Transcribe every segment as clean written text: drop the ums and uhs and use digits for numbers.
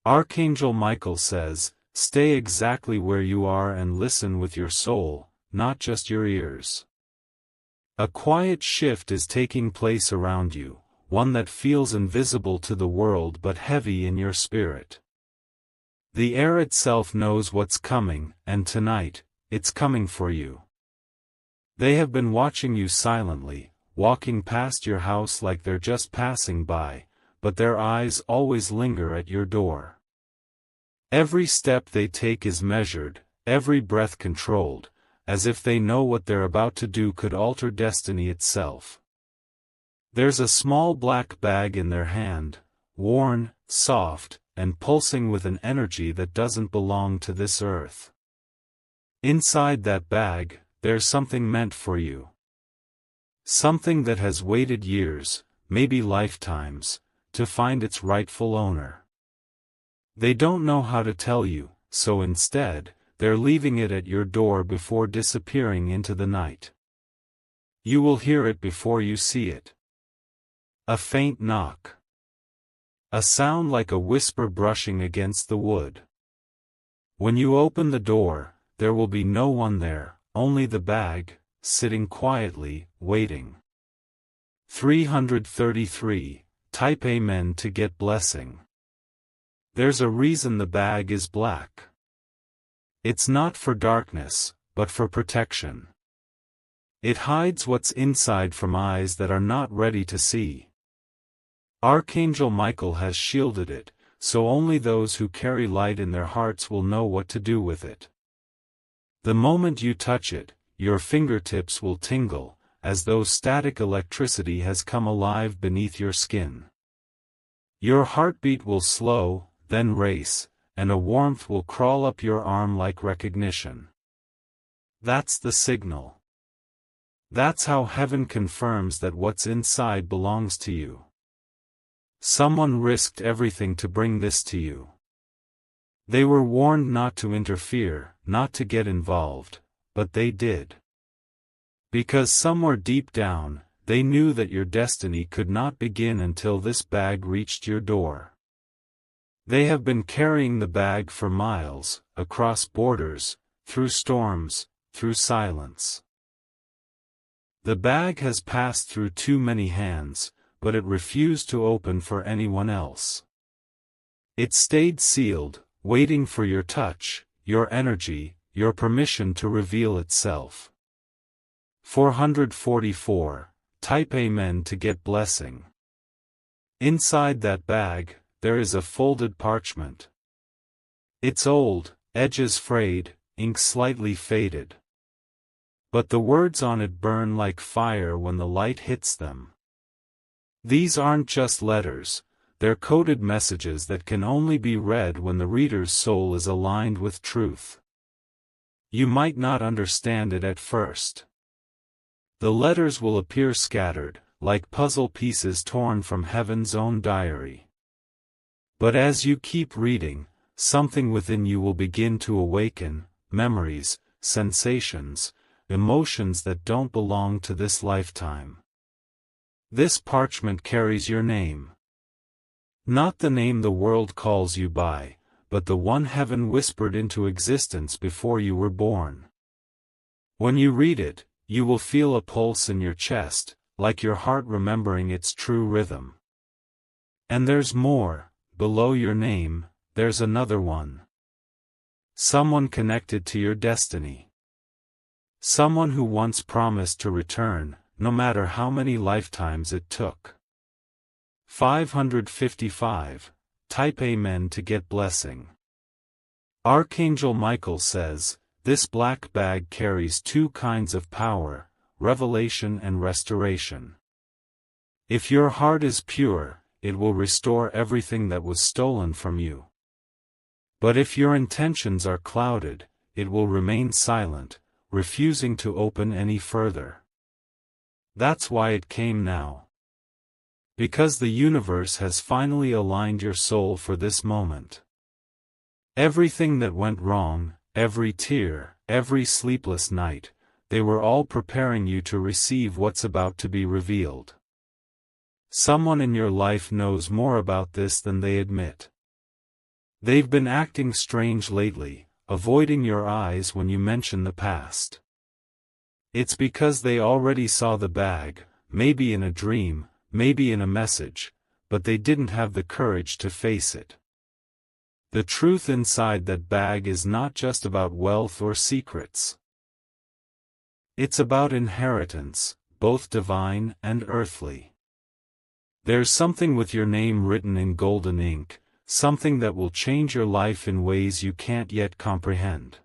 Archangel Michael says, stay exactly where you are and listen with your soul, not just your ears. A quiet shift is taking place around you, one that feels invisible to the world but heavy in your spirit. The air itself knows what's coming, and tonight, it's coming for you. They have been watching you silently, walking past your house like they're just passing by, but their eyes always linger at your door. Every step they take is measured, every breath controlled, as if they know what they're about to do could alter destiny itself. There's a small black bag in their hand, worn, soft, and pulsing with an energy that doesn't belong to this earth. Inside that bag, there's something meant for you. Something that has waited years, maybe lifetimes, to find its rightful owner. They don't know how to tell you, so instead, they're leaving it at your door before disappearing into the night. You will hear it before you see it. A faint knock. A sound like a whisper brushing against the wood. When you open the door, there will be no one there, only the bag, sitting quietly, waiting. 333. Type Amen to get blessing. There's a reason the bag is black. It's not for darkness, but for protection. It hides what's inside from eyes that are not ready to see. Archangel Michael has shielded it, so only those who carry light in their hearts will know what to do with it. The moment you touch it, your fingertips will tingle, as though static electricity has come alive beneath your skin. Your heartbeat will slow, then race, and a warmth will crawl up your arm like recognition. That's the signal. That's how heaven confirms that what's inside belongs to you. Someone risked everything to bring this to you. They were warned not to interfere, not to get involved, but they did. Because somewhere deep down, they knew that your destiny could not begin until this bag reached your door. They have been carrying the bag for miles, across borders, through storms, through silence. The bag has passed through too many hands, but it refused to open for anyone else. It stayed sealed, waiting for your touch, your energy, your permission to reveal itself. 444. Type Amen to get blessing. Inside that bag, there is a folded parchment. It's old, edges frayed, ink slightly faded. But the words on it burn like fire when the light hits them. These aren't just letters, they're coded messages that can only be read when the reader's soul is aligned with truth. You might not understand it at first. The letters will appear scattered, like puzzle pieces torn from heaven's own diary. But as you keep reading, something within you will begin to awaken, memories, sensations, emotions that don't belong to this lifetime. This parchment carries your name. Not the name the world calls you by, but the one heaven whispered into existence before you were born. When you read it, you will feel a pulse in your chest, like your heart remembering its true rhythm. And there's more, below your name, there's another one. Someone connected to your destiny. Someone who once promised to return, no matter how many lifetimes it took. 555. Type Amen to get blessing. Archangel Michael says, this black bag carries two kinds of power, revelation and restoration. If your heart is pure, it will restore everything that was stolen from you. But if your intentions are clouded, it will remain silent, refusing to open any further. That's why it came now. Because the universe has finally aligned your soul for this moment. Everything that went wrong, every tear, every sleepless night, they were all preparing you to receive what's about to be revealed. Someone in your life knows more about this than they admit. They've been acting strange lately, avoiding your eyes when you mention the past. It's because they already saw the bag, maybe in a dream, maybe in a message, but they didn't have the courage to face it. The truth inside that bag is not just about wealth or secrets. It's about inheritance, both divine and earthly. There's something with your name written in golden ink, something that will change your life in ways you can't yet comprehend.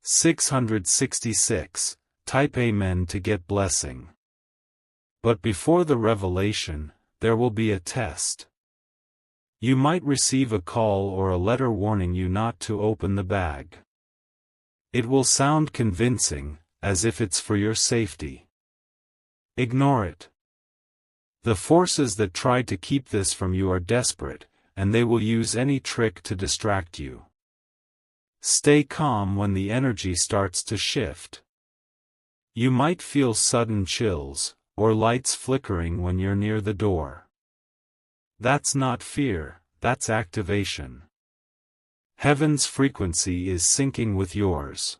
666. Type Amen to get blessing. But before the revelation, there will be a test. You might receive a call or a letter warning you not to open the bag. It will sound convincing, as if it's for your safety. Ignore it. The forces that try to keep this from you are desperate, and they will use any trick to distract you. Stay calm when the energy starts to shift. You might feel sudden chills, or lights flickering when you're near the door. That's not fear, that's activation. Heaven's frequency is syncing with yours.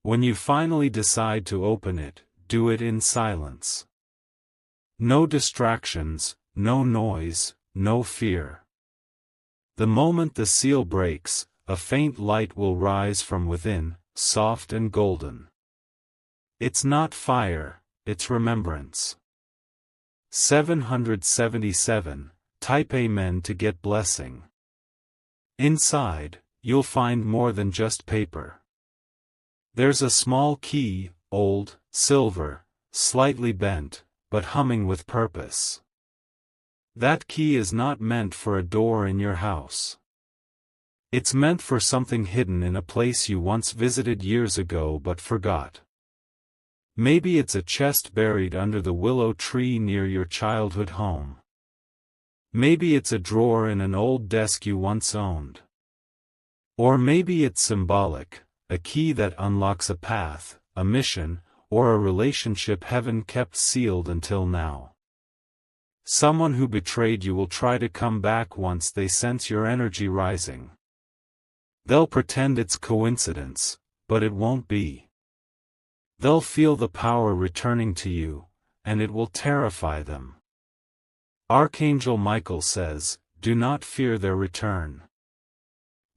When you finally decide to open it, do it in silence. No distractions, no noise, no fear. The moment the seal breaks, a faint light will rise from within, soft and golden. It's not fire, it's remembrance. 777. Type Amen to get blessing. Inside, you'll find more than just paper. There's a small key, old, silver, slightly bent, but humming with purpose. That key is not meant for a door in your house. It's meant for something hidden in a place you once visited years ago but forgot. Maybe it's a chest buried under the willow tree near your childhood home. Maybe it's a drawer in an old desk you once owned. Or maybe it's symbolic, a key that unlocks a path, a mission, or a relationship heaven kept sealed until now. Someone who betrayed you will try to come back once they sense your energy rising. They'll pretend it's coincidence, but it won't be. They'll feel the power returning to you, and it will terrify them. Archangel Michael says, "Do not fear their return."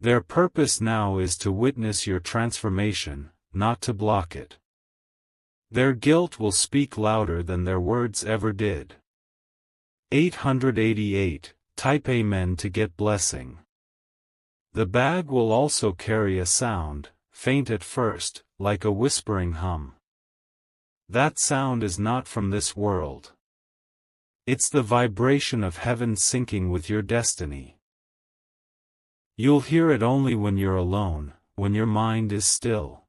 Their purpose now is to witness your transformation, not to block it. Their guilt will speak louder than their words ever did. 888. Type Amen to get blessing. The bag will also carry a sound, faint at first, like a whispering hum. That sound is not from this world. It's the vibration of heaven syncing with your destiny. You'll hear it only when you're alone, when your mind is still.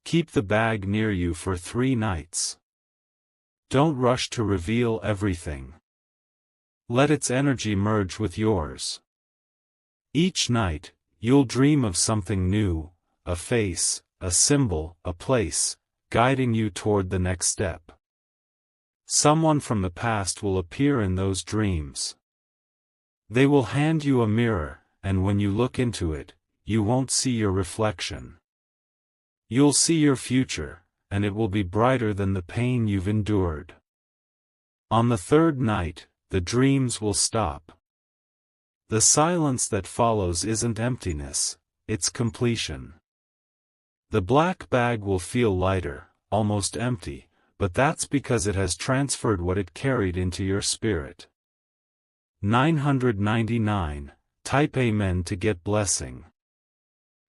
Keep the bag near you for 3 nights. Don't rush to reveal everything. Let its energy merge with yours. Each night, you'll dream of something new, a face, a symbol, a place, guiding you toward the next step. Someone from the past will appear in those dreams. They will hand you a mirror, and when you look into it, you won't see your reflection. You'll see your future, and it will be brighter than the pain you've endured. On the 3rd night, the dreams will stop. The silence that follows isn't emptiness, it's completion. The black bag will feel lighter, almost empty, but that's because it has transferred what it carried into your spirit. 999. Type Amen to get blessing.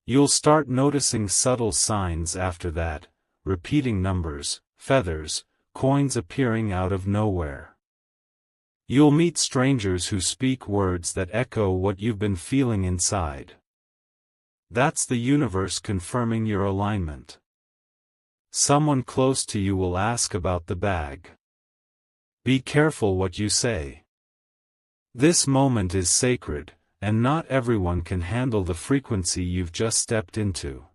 You'll start noticing subtle signs after that, repeating numbers, feathers, coins appearing out of nowhere. You'll meet strangers who speak words that echo what you've been feeling inside. That's the universe confirming your alignment. Someone close to you will ask about the bag. Be careful what you say. This moment is sacred, and not everyone can handle the frequency you've just stepped into.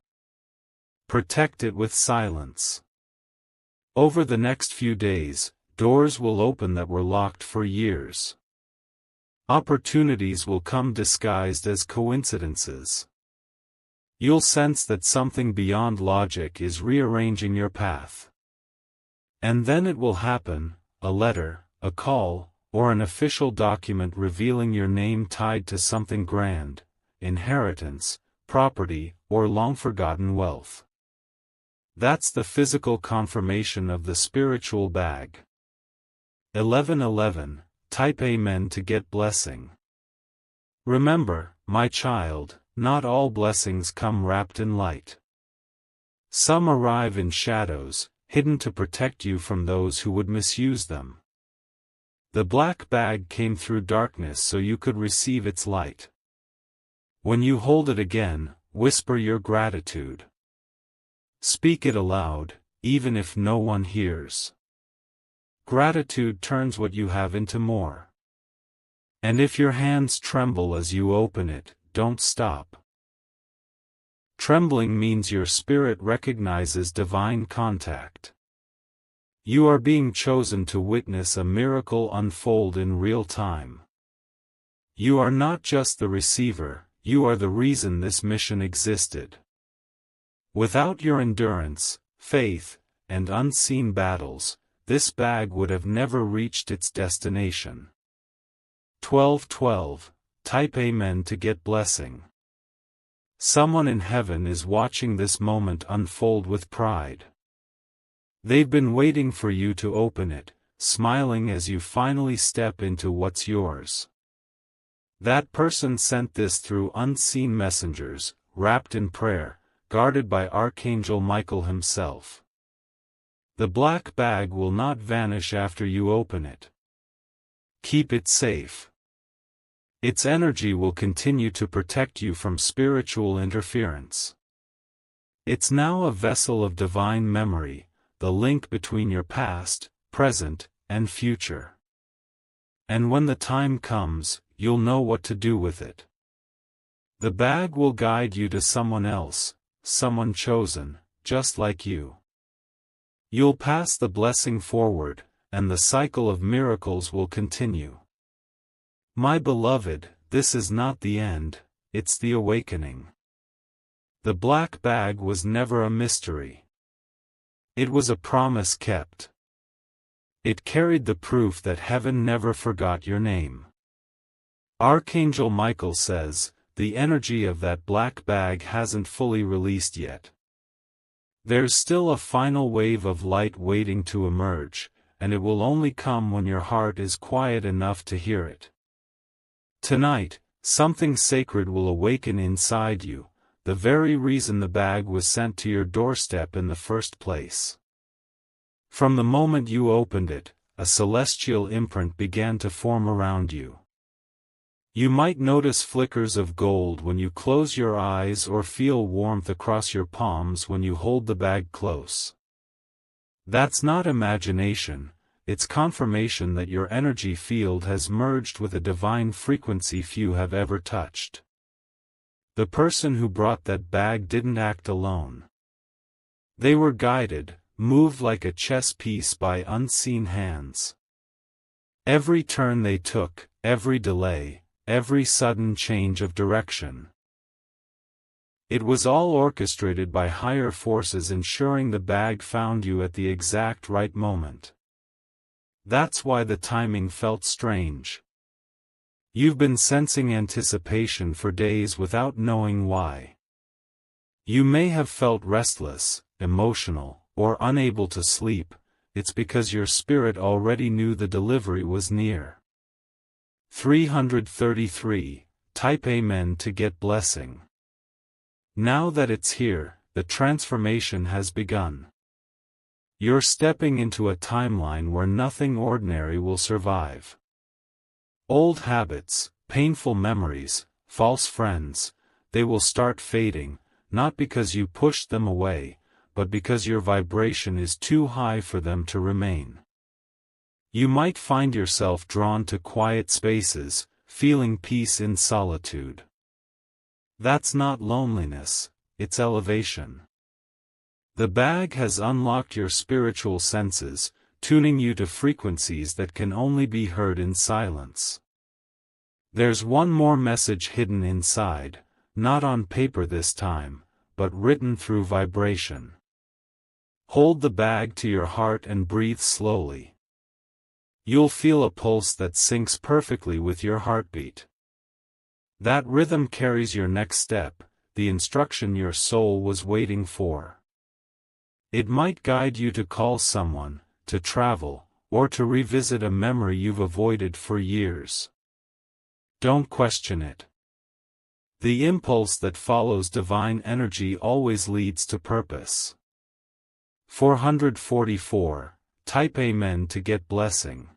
Protect it with silence. Over the next few days, doors will open that were locked for years. Opportunities will come disguised as coincidences. You'll sense that something beyond logic is rearranging your path. And then it will happen, a letter, a call, or an official document revealing your name tied to something grand, inheritance, property, or long-forgotten wealth. That's the physical confirmation of the spiritual bag. 11:11. Type Amen to get blessing. Remember, my child, not all blessings come wrapped in light. Some arrive in shadows, hidden to protect you from those who would misuse them. The black bag came through darkness so you could receive its light. When you hold it again, whisper your gratitude. Speak it aloud, even if no one hears. Gratitude turns what you have into more. And if your hands tremble as you open it, don't stop. Trembling means your spirit recognizes divine contact. You are being chosen to witness a miracle unfold in real time. You are not just the receiver, you are the reason this mission existed. Without your endurance, faith, and unseen battles, this bag would have never reached its destination. 12:12. Type Amen to get blessing. Someone in heaven is watching this moment unfold with pride. They've been waiting for you to open it, smiling as you finally step into what's yours. That person sent this through unseen messengers, wrapped in prayer, guarded by Archangel Michael himself. The black bag will not vanish after you open it. Keep it safe. Its energy will continue to protect you from spiritual interference. It's now a vessel of divine memory, the link between your past, present, and future. And when the time comes, you'll know what to do with it. The bag will guide you to someone else, someone chosen, just like you. You'll pass the blessing forward, and the cycle of miracles will continue. My beloved, this is not the end, it's the awakening. The black bag was never a mystery. It was a promise kept. It carried the proof that heaven never forgot your name. Archangel Michael says, the energy of that black bag hasn't fully released yet. There's still a final wave of light waiting to emerge, and it will only come when your heart is quiet enough to hear it. Tonight, something sacred will awaken inside you, the very reason the bag was sent to your doorstep in the first place. From the moment you opened it, a celestial imprint began to form around you. You might notice flickers of gold when you close your eyes or feel warmth across your palms when you hold the bag close. That's not imagination, it's confirmation that your energy field has merged with a divine frequency few have ever touched. The person who brought that bag didn't act alone. They were guided, moved like a chess piece by unseen hands. Every turn they took, every delay, every sudden change of direction. It was all orchestrated by higher forces ensuring the bag found you at the exact right moment. That's why the timing felt strange. You've been sensing anticipation for days without knowing why. You may have felt restless, emotional, or unable to sleep. It's because your spirit already knew the delivery was near. 333. Type Amen to get blessing. Now that it's here, the transformation has begun. You're stepping into a timeline where nothing ordinary will survive. Old habits, painful memories, false friends, they will start fading, not because you pushed them away, but because your vibration is too high for them to remain. You might find yourself drawn to quiet spaces, feeling peace in solitude. That's not loneliness, it's elevation. The bag has unlocked your spiritual senses, tuning you to frequencies that can only be heard in silence. There's one more message hidden inside, not on paper this time, but written through vibration. Hold the bag to your heart and breathe slowly. You'll feel a pulse that syncs perfectly with your heartbeat. That rhythm carries your next step, the instruction your soul was waiting for. It might guide you to call someone, to travel, or to revisit a memory you've avoided for years. Don't question it. The impulse that follows divine energy always leads to purpose. 444. Type Amen to get blessing.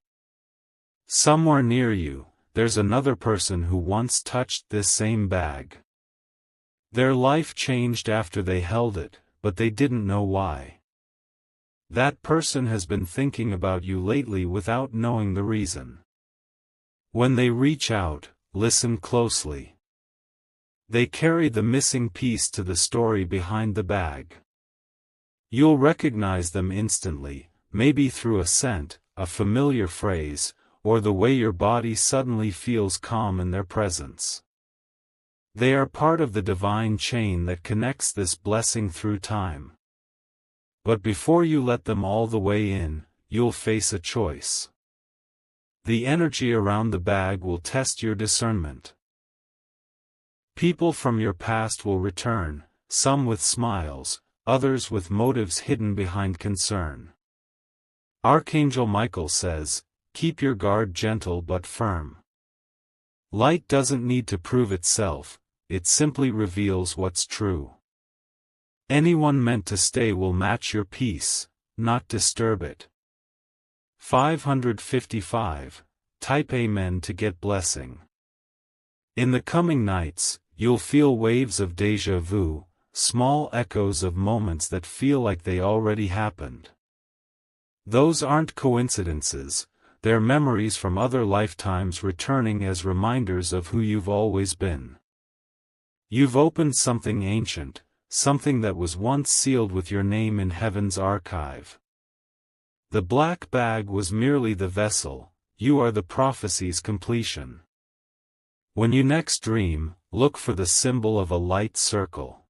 Somewhere near you, there's another person who once touched this same bag. Their life changed after they held it, but they didn't know why. That person has been thinking about you lately without knowing the reason. When they reach out, listen closely. They carry the missing piece to the story behind the bag. You'll recognize them instantly, maybe through a scent, a familiar phrase, or the way your body suddenly feels calm in their presence. They are part of the divine chain that connects this blessing through time. But before you let them all the way in, you'll face a choice. The energy around the bag will test your discernment. People from your past will return, some with smiles, others with motives hidden behind concern. Archangel Michael says, "Keep your guard gentle but firm." Light doesn't need to prove itself, it simply reveals what's true. Anyone meant to stay will match your peace, not disturb it. 555. Type Amen to get blessing. In the coming nights, you'll feel waves of déjà vu, small echoes of moments that feel like they already happened. Those aren't coincidences, they're memories from other lifetimes returning as reminders of who you've always been. You've opened something ancient, something that was once sealed with your name in heaven's archive. The black bag was merely the vessel, you are the prophecy's completion. When you next dream, look for the symbol of a light circle.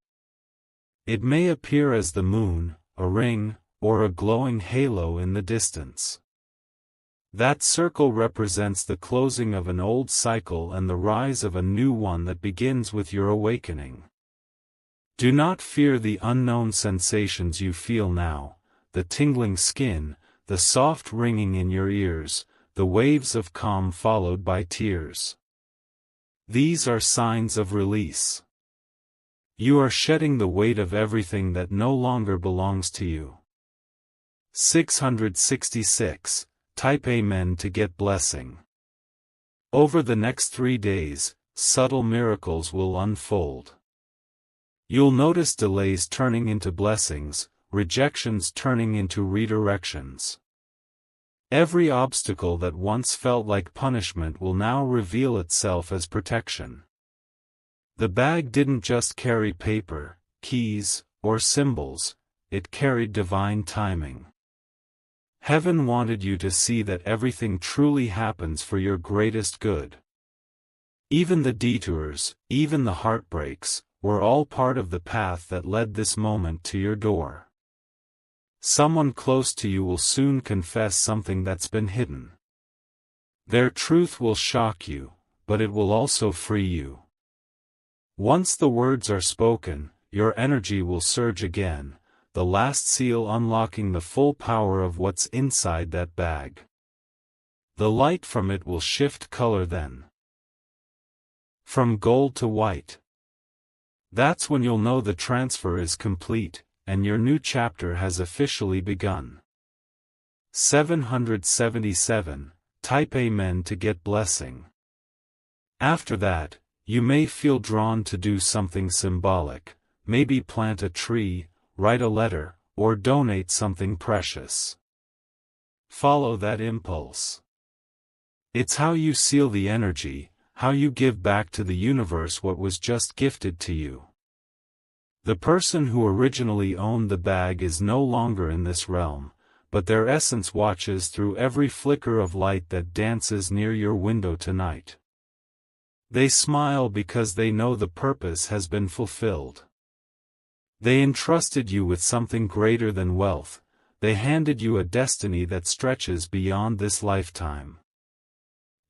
It may appear as the moon, a ring, or a glowing halo in the distance. That circle represents the closing of an old cycle and the rise of a new one that begins with your awakening. Do not fear the unknown sensations you feel now, the tingling skin, the soft ringing in your ears, the waves of calm followed by tears. These are signs of release. You are shedding the weight of everything that no longer belongs to you. 666. Type Amen to get blessing. Over the next 3 days, subtle miracles will unfold. You'll notice delays turning into blessings, rejections turning into redirections. Every obstacle that once felt like punishment will now reveal itself as protection. The bag didn't just carry paper, keys, or symbols, it carried divine timing. Heaven wanted you to see that everything truly happens for your greatest good. Even the detours, even the heartbreaks, were all part of the path that led this moment to your door. Someone close to you will soon confess something that's been hidden. Their truth will shock you, but it will also free you. Once the words are spoken, your energy will surge again, the last seal unlocking the full power of what's inside that bag. The light from it will shift color then. From gold to white. That's when you'll know the transfer is complete, and your new chapter has officially begun. 777. Type Amen to get blessing. After that, you may feel drawn to do something symbolic, maybe plant a tree, write a letter, or donate something precious. Follow that impulse. It's how you seal the energy, how you give back to the universe what was just gifted to you. The person who originally owned the bag is no longer in this realm, but their essence watches through every flicker of light that dances near your window tonight. They smile because they know the purpose has been fulfilled. They entrusted you with something greater than wealth. They handed you a destiny that stretches beyond this lifetime.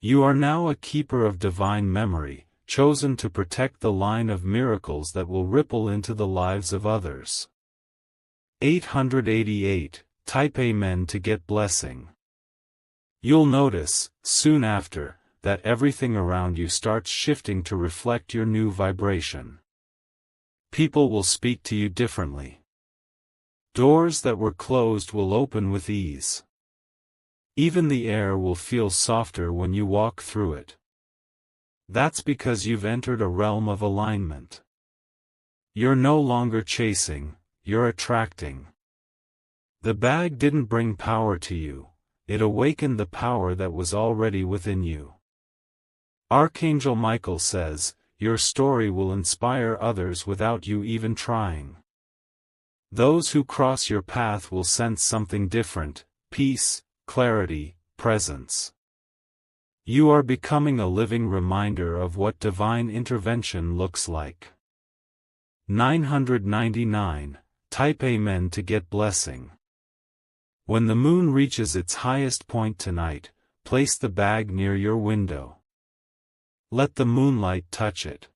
You are now a keeper of divine memory, chosen to protect the line of miracles that will ripple into the lives of others. 888. Type Amen to get blessing. You'll notice, soon after, that everything around you starts shifting to reflect your new vibration. People will speak to you differently. Doors that were closed will open with ease. Even the air will feel softer when you walk through it. That's because you've entered a realm of alignment. You're no longer chasing, you're attracting. The bag didn't bring power to you, it awakened the power that was already within you. Archangel Michael says, your story will inspire others without you even trying. Those who cross your path will sense something different: peace, clarity, presence. You are becoming a living reminder of what divine intervention looks like. 999. Type Amen to get blessing. When the moon reaches its highest point tonight, place the bag near your window. Let the moonlight touch it.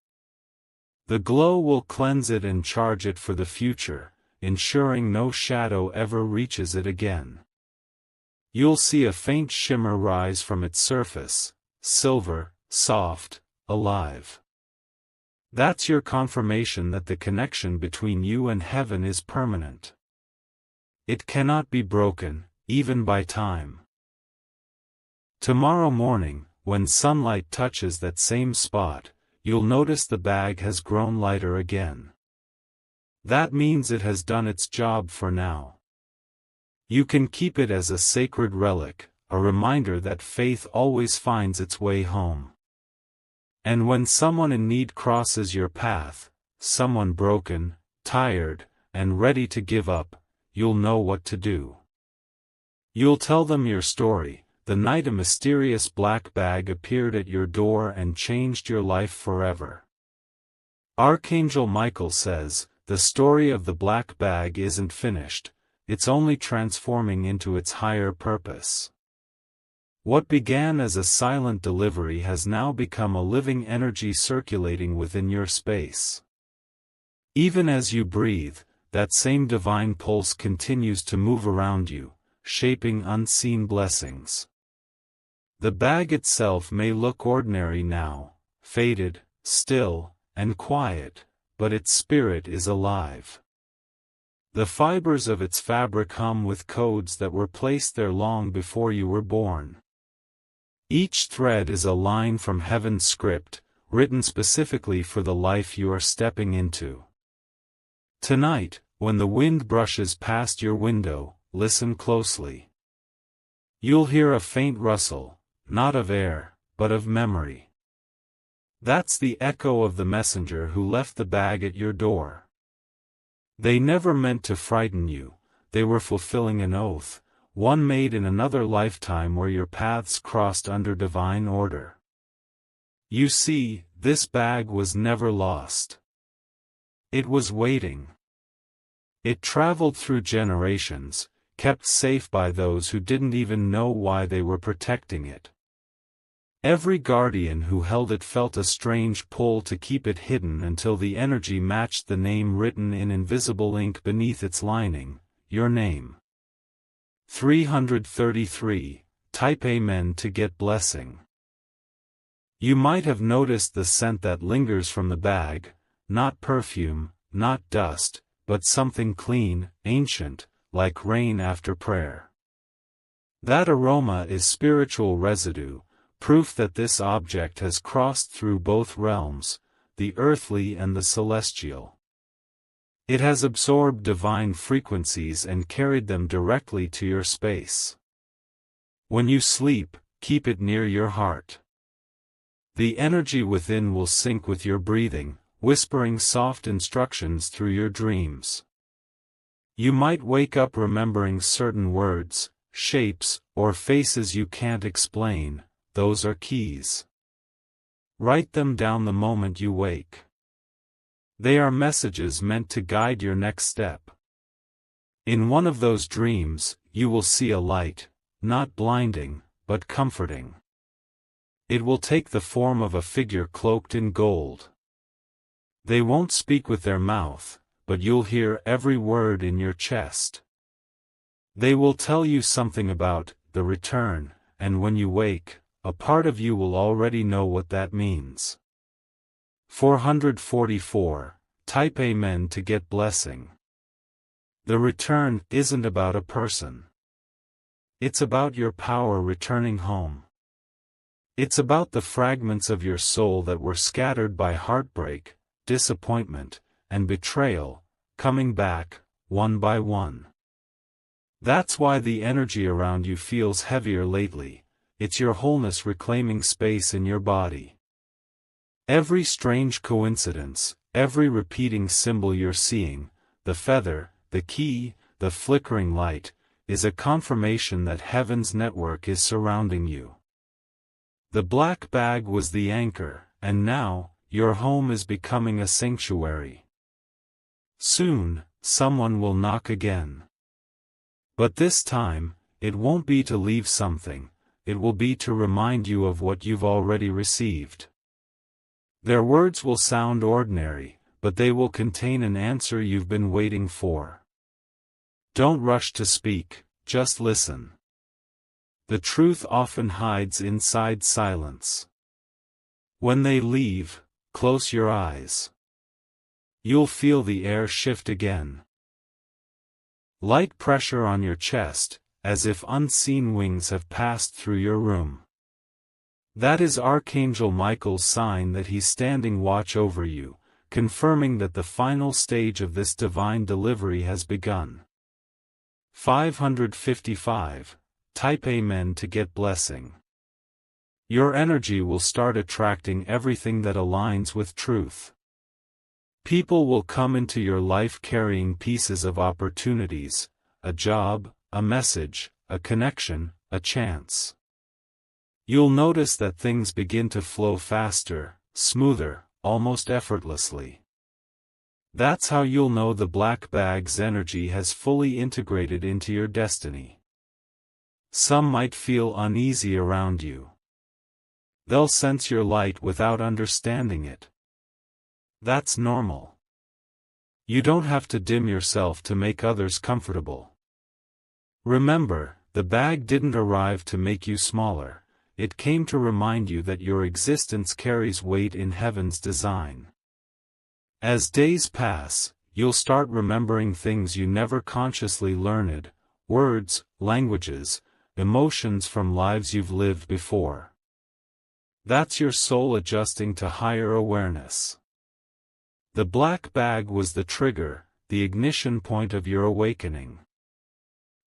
The glow will cleanse it and charge it for the future, ensuring no shadow ever reaches it again. You'll see a faint shimmer rise from its surface, silver, soft, alive. That's your confirmation that the connection between you and heaven is permanent. It cannot be broken, even by time. Tomorrow morning, when sunlight touches that same spot, you'll notice the bag has grown lighter again. That means it has done its job for now. You can keep it as a sacred relic, a reminder that faith always finds its way home. And when someone in need crosses your path, someone broken, tired, and ready to give up, you'll know what to do. You'll tell them your story, the night a mysterious black bag appeared at your door and changed your life forever. Archangel Michael says, the story of the black bag isn't finished, it's only transforming into its higher purpose. What began as a silent delivery has now become a living energy circulating within your space. Even as you breathe, that same divine pulse continues to move around you, shaping unseen blessings. The bag itself may look ordinary now, faded, still, and quiet, but its spirit is alive. The fibers of its fabric hum with codes that were placed there long before you were born. Each thread is a line from heaven's script, written specifically for the life you are stepping into. Tonight, when the wind brushes past your window, listen closely. You'll hear a faint rustle, not of air, but of memory. That's the echo of the messenger who left the bag at your door. They never meant to frighten you, they were fulfilling an oath, one made in another lifetime where your paths crossed under divine order. You see, this bag was never lost. It was waiting. It traveled through generations, kept safe by those who didn't even know why they were protecting it. Every guardian who held it felt a strange pull to keep it hidden until the energy matched the name written in invisible ink beneath its lining, your name. 333. Type Amen to get blessing. You might have noticed the scent that lingers from the bag, not perfume, not dust, but something clean, ancient, like rain after prayer. That aroma is spiritual residue, proof that this object has crossed through both realms, the earthly and the celestial. It has absorbed divine frequencies and carried them directly to your space. When you sleep, keep it near your heart. The energy within will sync with your breathing, whispering soft instructions through your dreams. You might wake up remembering certain words, shapes, or faces you can't explain. Those are keys. Write them down the moment you wake. They are messages meant to guide your next step. In one of those dreams, you will see a light, not blinding, but comforting. It will take the form of a figure cloaked in gold. They won't speak with their mouth, but you'll hear every word in your chest. They will tell you something about the return, and when you wake, a part of you will already know what that means. 444. Type Amen to get blessing. The return isn't about a person. It's about your power returning home. It's about the fragments of your soul that were scattered by heartbreak, disappointment, and betrayal, coming back, one by one. That's why the energy around you feels heavier lately. It's your wholeness reclaiming space in your body. Every strange coincidence, every repeating symbol you're seeing, the feather, the key, the flickering light, is a confirmation that heaven's network is surrounding you. The black bag was the anchor, and now, your home is becoming a sanctuary. Soon, someone will knock again. But this time, it won't be to leave something, it will be to remind you of what you've already received. Their words will sound ordinary, but they will contain an answer you've been waiting for. Don't rush to speak, just listen. The truth often hides inside silence. When they leave, close your eyes. You'll feel the air shift again. Light pressure on your chest, as if unseen wings have passed through your room. That is Archangel Michael's sign that he's standing watch over you, confirming that the final stage of this divine delivery has begun. 555. Type Amen to get blessing. Your energy will start attracting everything that aligns with truth. People will come into your life carrying pieces of opportunities, a job, a message, a connection, a chance. You'll notice that things begin to flow faster, smoother, almost effortlessly. That's how you'll know the black bag's energy has fully integrated into your destiny. Some might feel uneasy around you. They'll sense your light without understanding it. That's normal. You don't have to dim yourself to make others comfortable. Remember, the bag didn't arrive to make you smaller, it came to remind you that your existence carries weight in heaven's design. As days pass, you'll start remembering things you never consciously learned, words, languages, emotions from lives you've lived before. That's your soul adjusting to higher awareness. The black bag was the trigger, the ignition point of your awakening.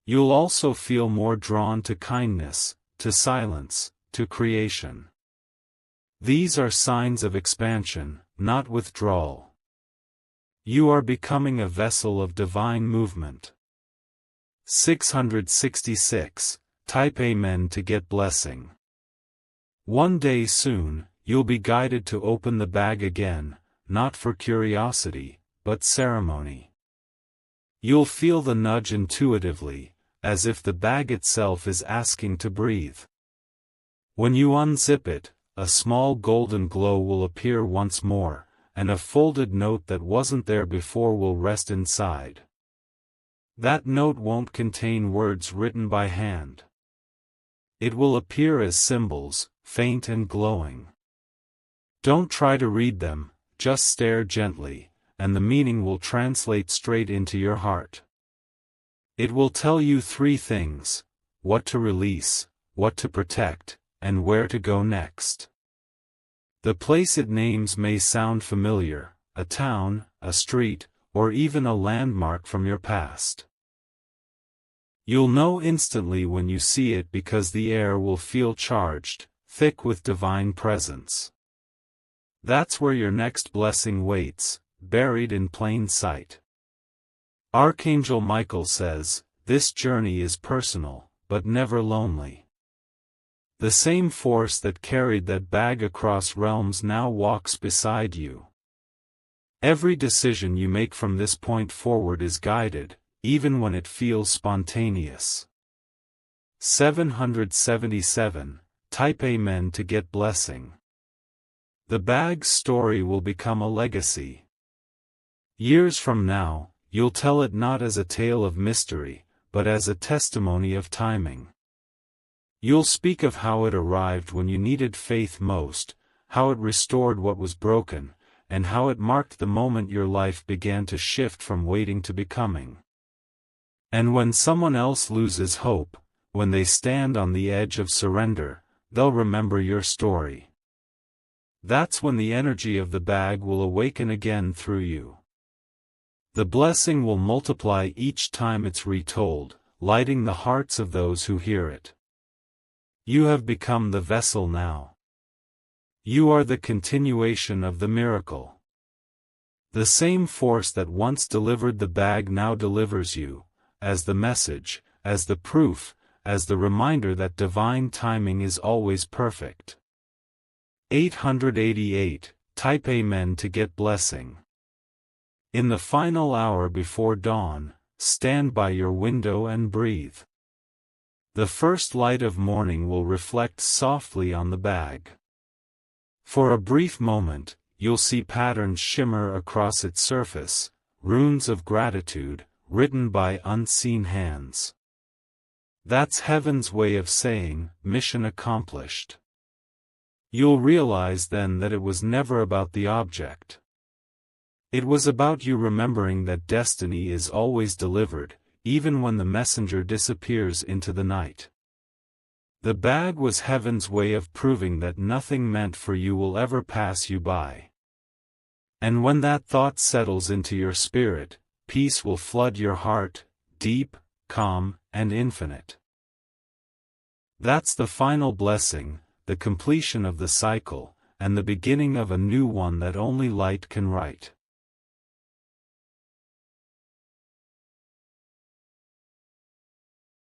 You'll also feel more drawn to kindness, to silence, to creation. These are signs of expansion, not withdrawal. You are becoming a vessel of divine movement. 666. Type Amen to get blessing. One day soon, you'll be guided to open the bag again, not for curiosity, but ceremony. You'll feel the nudge intuitively, as if the bag itself is asking to breathe. When you unzip it, a small golden glow will appear once more, and a folded note that wasn't there before will rest inside. That note won't contain words written by hand. It will appear as symbols, faint and glowing. Don't try to read them, just stare gently, and the meaning will translate straight into your heart. It will tell you three things: what to release, what to protect, and where to go next. The place it names may sound familiar, a town, a street, or even a landmark from your past. You'll know instantly when you see it because the air will feel charged, thick with divine presence. That's where your next blessing waits, buried in plain sight. Archangel Michael says, this journey is personal, but never lonely. The same force that carried that bag across realms now walks beside you. Every decision you make from this point forward is guided, even when it feels spontaneous. 777. Type Amen to get blessing. The bag's story will become a legacy. Years from now, you'll tell it not as a tale of mystery, but as a testimony of timing. You'll speak of how it arrived when you needed faith most, how it restored what was broken, and how it marked the moment your life began to shift from waiting to becoming. And when someone else loses hope, when they stand on the edge of surrender, they'll remember your story. That's when the energy of the bag will awaken again through you. The blessing will multiply each time it's retold, lighting the hearts of those who hear it. You have become the vessel now. You are the continuation of the miracle. The same force that once delivered the bag now delivers you, as the message, as the proof, as the reminder that divine timing is always perfect. 888. Type Amen to get blessing. In the final hour before dawn, stand by your window and breathe. The first light of morning will reflect softly on the bag. For a brief moment, you'll see patterns shimmer across its surface, runes of gratitude, written by unseen hands. That's heaven's way of saying, mission accomplished. You'll realize then that it was never about the object. It was about you remembering that destiny is always delivered, even when the messenger disappears into the night. The bag was heaven's way of proving that nothing meant for you will ever pass you by. And when that thought settles into your spirit, peace will flood your heart, deep, calm, and infinite. That's the final blessing, the completion of the cycle, and the beginning of a new one that only light can write.